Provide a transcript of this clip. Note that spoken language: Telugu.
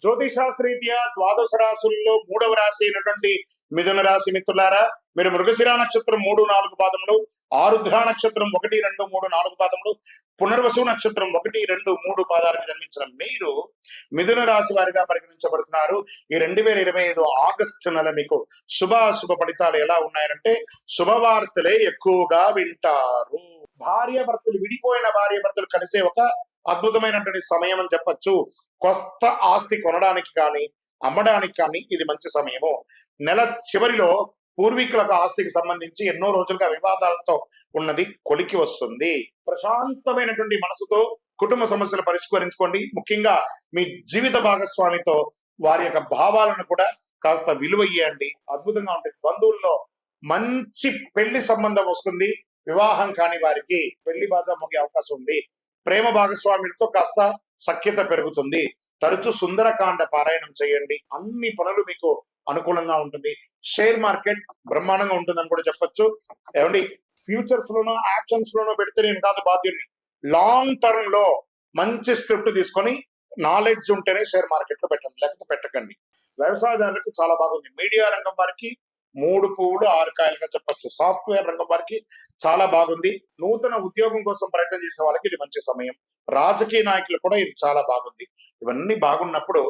జ్యోతిషాస్త్రీత్యా ద్వాదశ రాశుల్లో మూడవ రాశి అయినటువంటి మిథున రాశి మిత్రులారా, మీరు మృగశిర నక్షత్రం 3, 4 పాదములు, ఆరుద్ర నక్షత్రం 1, 2, 3, 4 పాదములు, పునర్వసు నక్షత్రం 1, 2, 3 పాదాలకు జన్మించిన మీరు మిథున రాశి వారిగా పరిగణించబడుతున్నారు. ఈ 2025 ఆగస్టు నెల మీకు శుభాశుభ ఫలితాలు ఎలా ఉన్నాయంటే, శుభవార్తలే ఎక్కువగా వింటారు. భార్యాభర్తలు విడిపోయిన భార్యాభర్తలు కలిసే ఒక అద్భుతమైనటువంటి సమయం అని చెప్పచ్చు. కొత్త ఆస్తి కొనడానికి కానీ అమ్మడానికి కానీ ఇది మంచి సమయము. నెల చివరిలో పూర్వీకులకు ఆస్తికి సంబంధించి ఎన్నో రోజులుగా వివాదాలతో ఉన్నది కొలికి వస్తుంది. ప్రశాంతమైనటువంటి మనసుతో కుటుంబ సమస్యలు పరిష్కరించుకోండి. ముఖ్యంగా మీ జీవిత భాగస్వామితో వారి యొక్క భావాలను కూడా కాస్త విలువ ఇయ్యండి. అద్భుతంగా ఉంటుంది. బంధువుల్లో మంచి పెళ్లి సంబంధం వస్తుంది. వివాహం కాని వారికి పెళ్లి బాధ మోగే అవకాశం ఉంది. ప్రేమ భాగస్వామితో కాస్త సఖ్యత పెరుగుతుంది. తరచూ సుందరకాండ పారాయణం చేయండి. అన్ని పనులు మీకు అనుకూలంగా ఉంటుంది. షేర్ మార్కెట్ బ్రహ్మాండంగా ఉంటుందని కూడా చెప్పొచ్చు. ఏమండి, ఫ్యూచర్స్ లోనో యాక్షన్స్ లోనో పెడితే నేను కాదు బాధ్యుని. లాంగ్ టర్మ్ లో మంచి స్క్రిప్ట్ తీసుకొని నాలెడ్జ్ ఉంటేనే షేర్ మార్కెట్ లో పెట్టండి, లేకపోతే పెట్టకండి. వ్యవసాయదారులకు చాలా బాగుంది. మీడియా రంగం వారికి 3 పువ్వులు 6 కాయలుగా చెప్పొచ్చు. సాఫ్ట్వేర్ రంగం వారికి చాలా బాగుంది. నూతన ఉద్యోగం కోసం ప్రయత్నం చేసే వాళ్ళకి ఇది మంచి సమయం. రాజకీయ నాయకులు కూడా ఇది చాలా బాగుంది. ఇవన్నీ బాగున్నప్పుడు